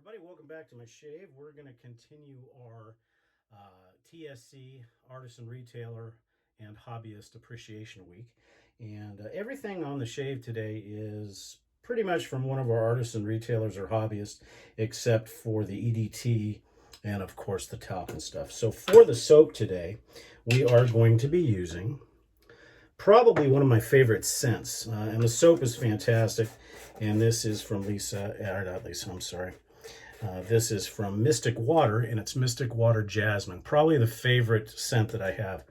everybody, welcome back to my shave. We're going to continue our TSC, Artisan-Retailer, and Hobbyist Appreciation Week. And everything on the shave today is pretty much from one of our artisan retailers or hobbyists, except for the EDT and, of course, the talc and stuff. So for the soap today, we are going to be using probably one of my favorite scents. And the soap is fantastic. And this is from this is from Mystic Water, and it's Mystic Water Jasmine. Probably the favorite scent that I have.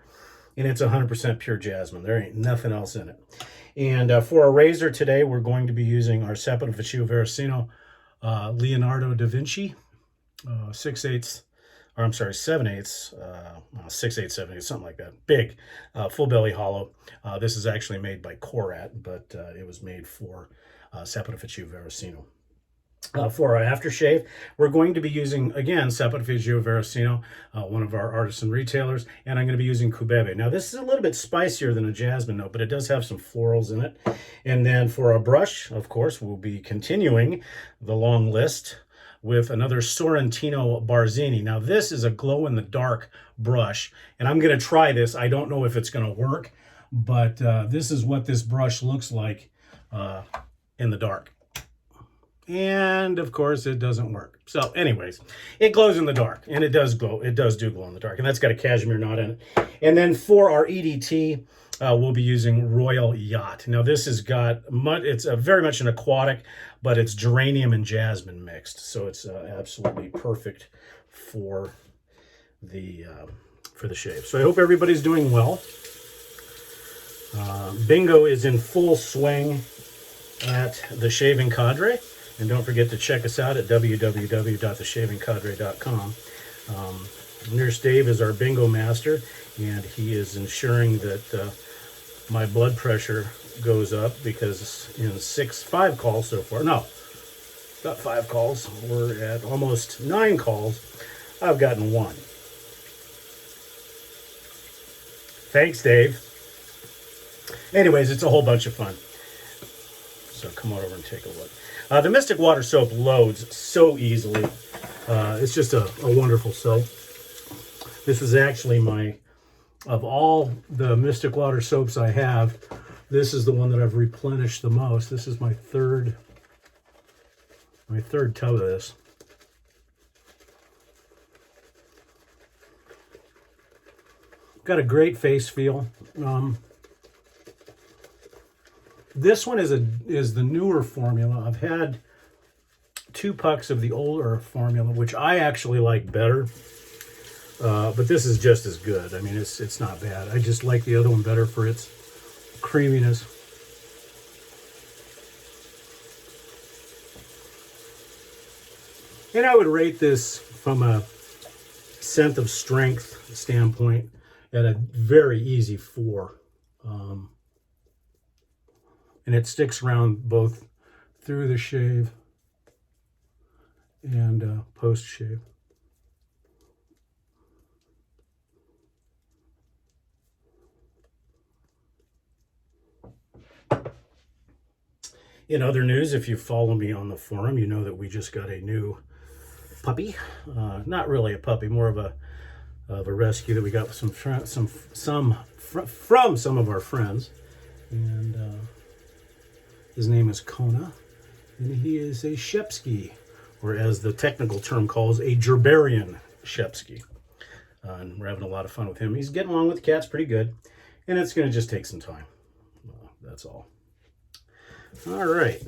And it's 100% pure jasmine. There ain't nothing else in it. And for our razor today, we're going to be using our Saponificio Varesino Leonardo da Vinci 7/8, 6/8, 7/8, something like that. Big, full belly hollow. This is actually made by Corat, but it was made for Saponificio Varesino. For our aftershave, we're going to be using, again, Saponificio Varesino, one of our artisan retailers, and I'm going to be using Cubebe. Now, this is a little bit spicier than a jasmine note, but it does have some florals in it. And then for our brush, of course, we'll be continuing the long list with another Sorrentino Barzini. Now, this is a glow-in-the-dark brush, and I'm going to try this. I don't know if it's going to work, but this is what this brush looks like in the dark. And of course it doesn't work. So anyways, it glows in the dark, and it does glow. It does glow in the dark, and that's got a cashmere knot in it. And then for our EDT, we'll be using Royall Yacht. Now this has got it's very much an aquatic, but it's geranium and jasmine mixed, so it's absolutely perfect for the shave. So I hope everybody's doing well. Bingo is in full swing at the Shaving Cadre. And don't forget to check us out at www.theshavingcadre.com. Nurse Dave is our bingo master, and he is ensuring that my blood pressure goes up because in 5 calls so far, no, not 5 calls, we're at almost 9 calls, I've gotten 1. Thanks, Dave. Anyways, it's a whole bunch of fun. So come on over and take a look. The Mystic Water soap loads so easily. It's just a wonderful soap. This is actually of all the Mystic Water soaps I have, this is the one that I've replenished the most. This is my third tub of this. Got a great face feel. This one is the newer formula. I've had 2 pucks of the older formula, which I actually like better. But this is just as good. I mean, it's not bad. I just like the other one better for its creaminess. And I would rate this from a scent of strength standpoint at a very easy 4. And it sticks around both through the shave and post-shave. In other news, if you follow me on the forum, you know that we just got a new puppy. Not really a puppy, more of a rescue that we got from some of our friends. And his name is Kona, and he is a Shepsky, or as the technical term calls, a Gerberian Shepsky. And we're having a lot of fun with him. He's getting along with the cats pretty good, and it's going to just take some time. That's all. All right.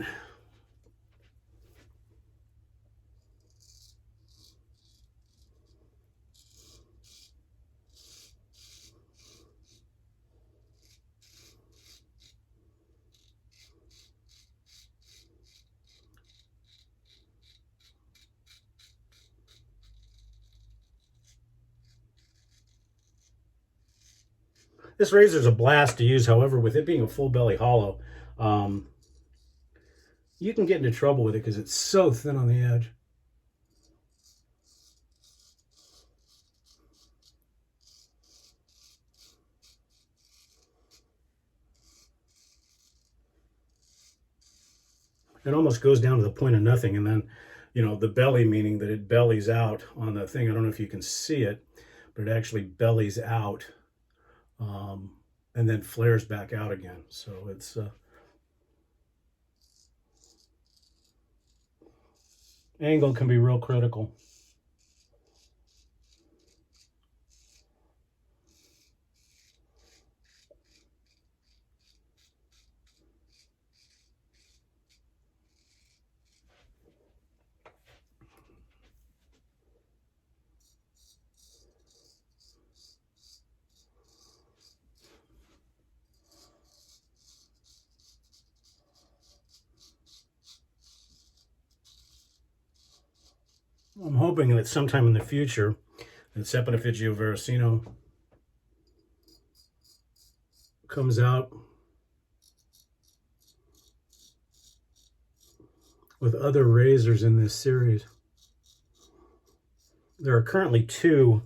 This razor is a blast to use. However, with it being a full belly hollow, you can get into trouble with it because it's so thin on the edge. It almost goes down to the point of nothing, and then you know, the belly, meaning that it bellies out on the thing. I don't know if you can see it, but it actually bellies out and then flares back out again. So it's angle can be real critical. I'm hoping that sometime in the future that Saponificio Varesino comes out with other razors in this series. There are currently 2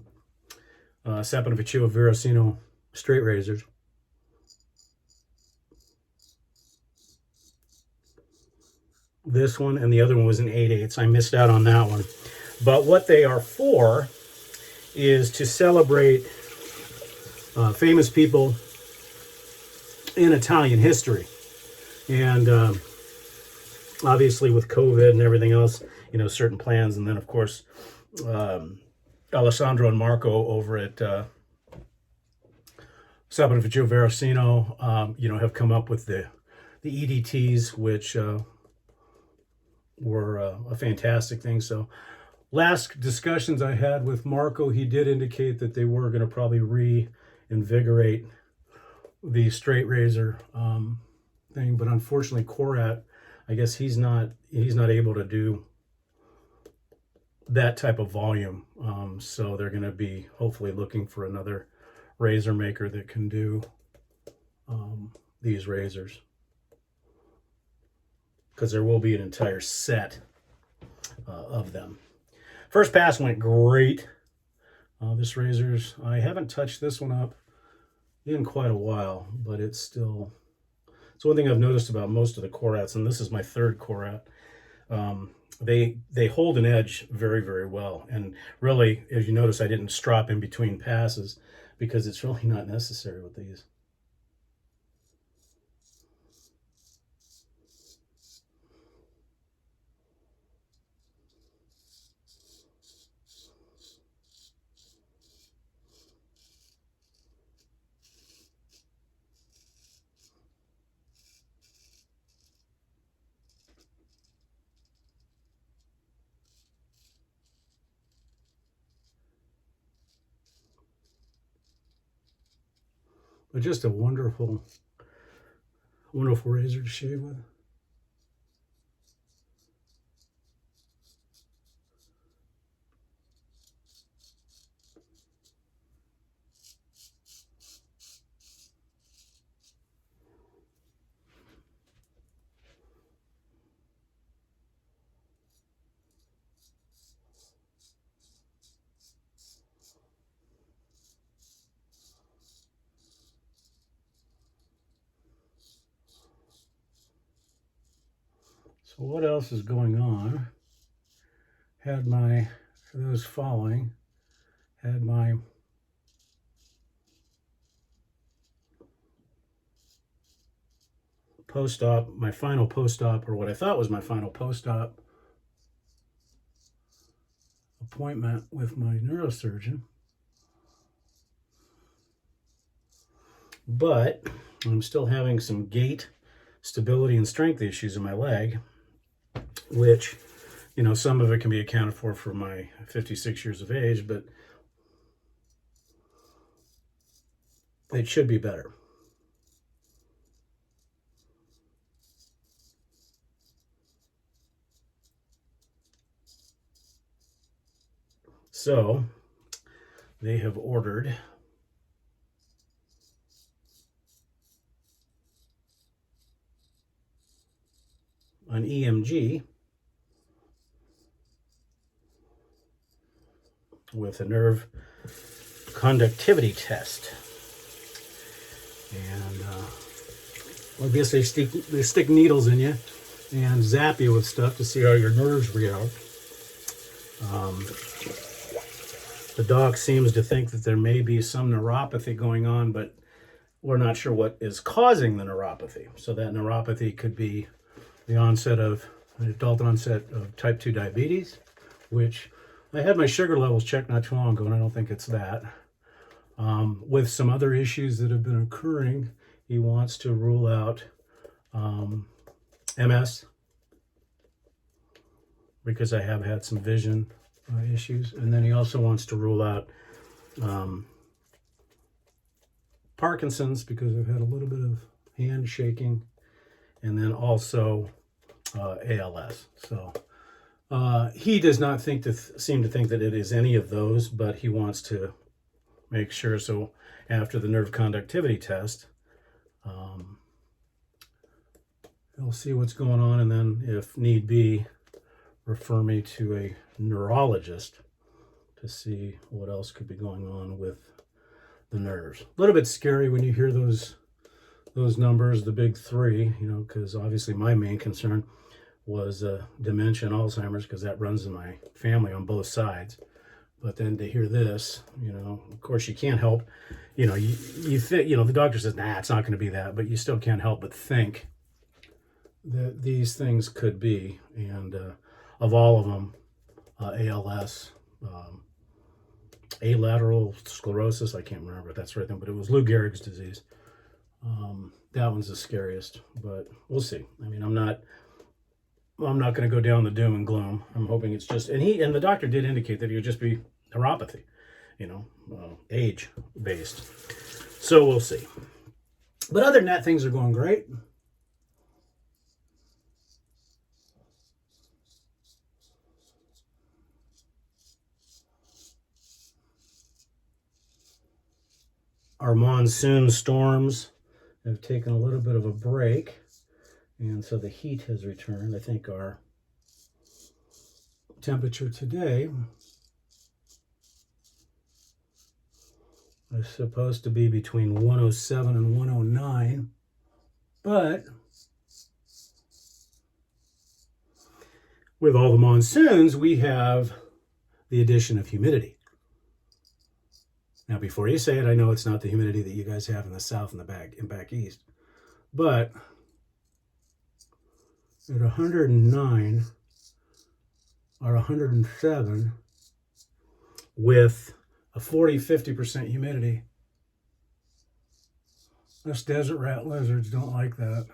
Saponificio Varesino straight razors. This one and the other one was an 8/8. I missed out on that one. But what they are for is to celebrate famous people in Italian history. And obviously with COVID and everything else, you know, certain plans. And then, of course, Alessandro and Marco over at Saponificio Varesino, you know, have come up with the EDTs, which were a fantastic thing. So last discussions I had with Marco, he did indicate that they were going to probably reinvigorate the straight razor thing, but unfortunately Korat, I guess he's not able to do that type of volume. So they're going to be hopefully looking for another razor maker that can do these razors, because there will be an entire set of them. First pass went great. This razor's, I haven't touched this one up in quite a while, but it's still, it's one thing I've noticed about most of the Korats, and this is my 3rd Korat. They hold an edge very, very well. And really, as you notice, I didn't strop in between passes because it's really not necessary with these. But just a wonderful, wonderful razor to shave with. So what else is going on? Had my, for those following, had my post-op, my final post-op, or what I thought was my final post-op appointment with my neurosurgeon. But I'm still having some gait, stability, and strength issues in my leg, which, you know, some of it can be accounted for my 56 years of age, but it should be better. So they have ordered an EMG with a nerve conductivity test. And I guess they stick needles in you and zap you with stuff to see how your nerves react. The doc seems to think that there may be some neuropathy going on, but we're not sure what is causing the neuropathy. So that neuropathy could be the onset of an adult onset of type 2 diabetes, which I had my sugar levels checked not too long ago, and I don't think it's that. With some other issues that have been occurring, he wants to rule out MS, because I have had some vision issues. And then he also wants to rule out Parkinson's, because I've had a little bit of hand shaking, and then also ALS. So he does not seem to think that it is any of those, but he wants to make sure. So after the nerve conductivity test, he'll see what's going on, and then if need be, refer me to a neurologist to see what else could be going on with the nerves. A little bit scary when you hear those numbers, the big three, you know, because obviously my main concern was dementia and Alzheimer's, because that runs in my family on both sides. But then to hear this, you know, of course you can't help, you know, the doctor says, nah, it's not going to be that, but you still can't help but think that these things could be. And of all of them, ALS, alateral sclerosis, I can't remember if that's the right thing, but it was Lou Gehrig's disease. That one's the scariest, but we'll see. I mean, I'm not going to go down the doom and gloom. I'm hoping it's just, and the doctor did indicate that it would just be neuropathy, you know, age based. So we'll see. But other than that, things are going great. Our monsoon storms have taken a little bit of a break, and so the heat has returned. I think our temperature today is supposed to be between 107 and 109, but with all the monsoons, we have the addition of humidity. Now, before you say it, I know it's not the humidity that you guys have in the south and back east, but at 109 or 107 with a 40-50% humidity, us desert rat lizards don't like that.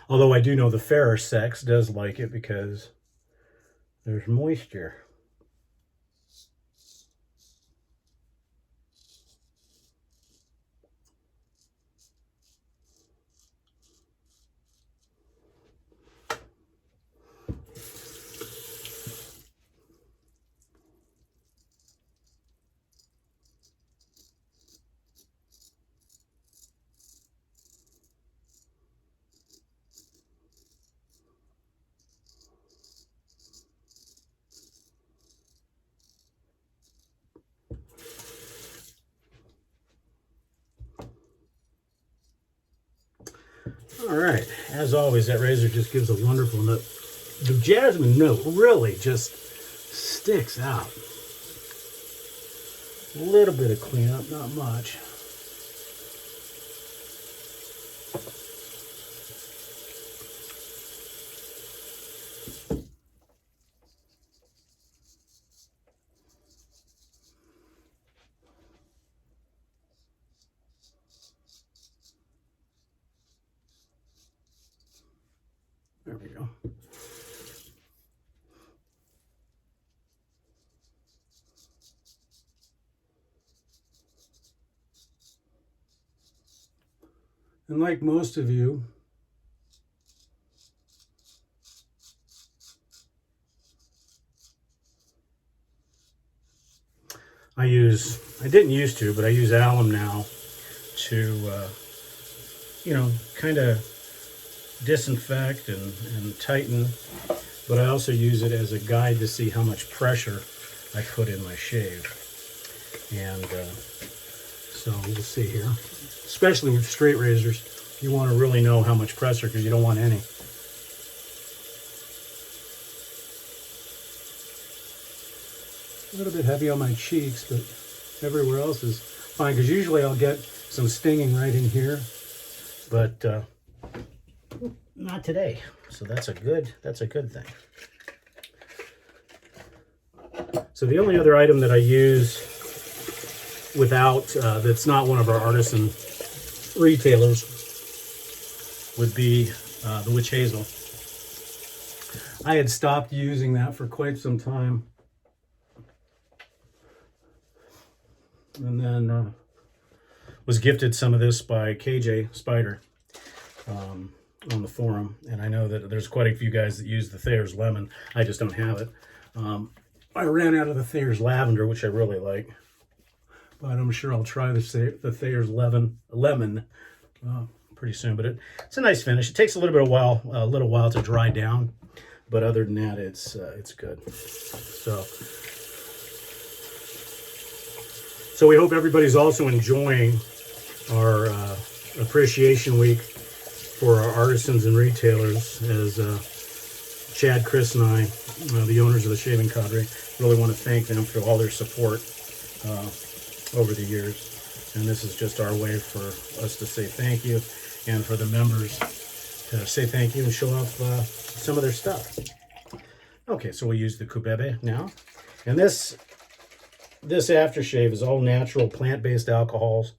Although I do know the fairer sex does like it because there's moisture. All right, as always, that razor just gives a wonderful note. The jasmine note really just sticks out. A little bit of cleanup, not much. There we go. And like most of you, I didn't used to, but I use alum now to, kind of disinfect and tighten, but I also use it as a guide to see how much pressure I put in my shave. And So we'll see here. Especially with straight razors, you want to really know how much pressure because you don't want any. A little bit heavy on my cheeks, but everywhere else is fine because usually I'll get some stinging right in here, but not today. So that's a good thing. So the only other item that I use without that's not one of our artisan retailers would be the witch hazel. I had stopped using that for quite some time, and then was gifted some of this by KJ Spider on the forum, and I know that there's quite a few guys that use the Thayer's lemon. I just don't have it. I ran out of the Thayer's lavender, which I really like, but I'm sure I'll try the Thayer's lemon pretty soon. But it's a nice finish. It takes a little while to dry down, but other than that, it's good. So we hope everybody's also enjoying our appreciation week for our artisans and retailers, as Chad, Chris, and I, the owners of the Shaving Cadre, really want to thank them for all their support over the years. And this is just our way for us to say thank you, and for the members to say thank you and show off some of their stuff. Okay, so we'll use the Cubebe now. And this aftershave is all natural plant-based alcohols.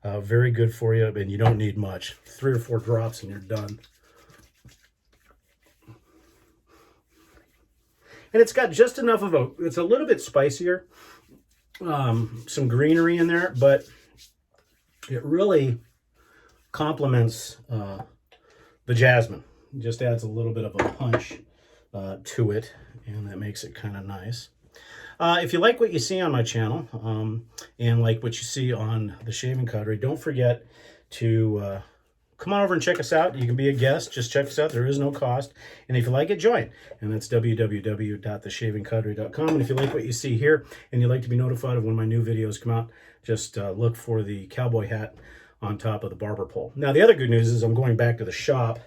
Very good for you, and you don't need much. 3 or 4 drops and you're done. And it's got just enough of it's a little bit spicier. Some greenery in there, but it really complements the jasmine. It just adds a little bit of a punch to it, and that makes it kind of nice. If you like what you see on my channel, and like what you see on the Shaving Cadre, don't forget to come on over and check us out. You can be a guest. Just check us out. There is no cost. And if you like it, join. And that's www.theshavingcadre.com. And if you like what you see here and you'd like to be notified of when my new videos come out, just look for the cowboy hat on top of the barber pole. Now, the other good news is I'm going back to the shop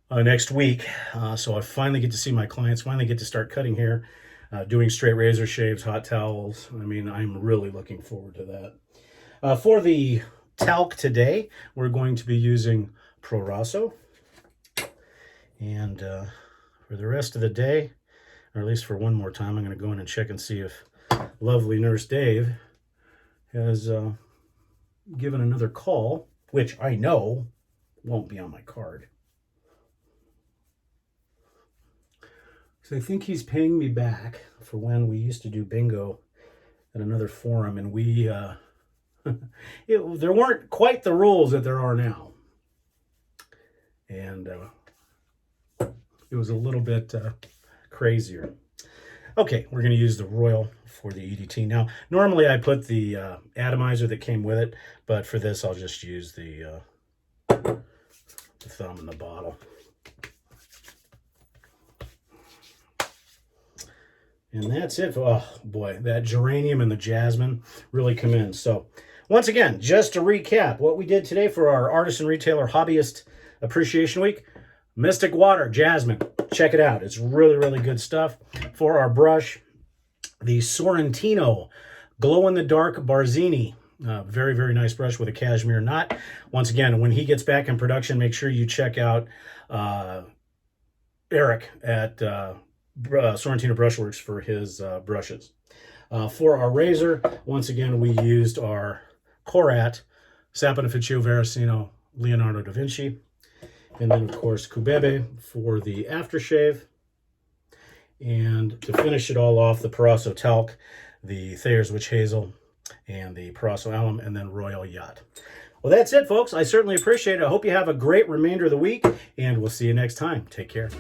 next week. So I finally get to see my clients, finally get to start cutting hair, doing straight razor shaves, hot towels. I mean, I'm really looking forward to that. For the talc today, we're going to be using Pro Rosso. And for the rest of the day, or at least for one more time, I'm going to go in and check and see if lovely Nurse Dave has given another call, which I know won't be on my card. So I think he's paying me back for when we used to do bingo at another forum, and we there weren't quite the rules that there are now, and it was a little bit crazier. Okay, we're going to use the Royall for the EDT. Now, normally I put the atomizer that came with it, but for this I'll just use the thumb in the bottle. And that's it. Oh boy, that geranium and the jasmine really come in. So once again, just to recap what we did today for our Artisan Retailer Hobbyist Appreciation Week: Mystic Water, Jasmine. Check it out. It's really, really good stuff. For our brush, the Sorrentino glow-in-the-dark Barzini. Very, very nice brush with a cashmere knot. Once again, when he gets back in production, make sure you check out Eric at Sorrentino BrushWorks for his brushes. For our razor, once again, we used our Korat Saponificio Varesino Leonardo da Vinci. And then, of course, Cubebe for the aftershave. And to finish it all off, the Proraso Talc, the Thayer's Witch Hazel, and the Proraso Alum, and then Royall Yacht. Well, that's it, folks. I certainly appreciate it. I hope you have a great remainder of the week, and we'll see you next time. Take care.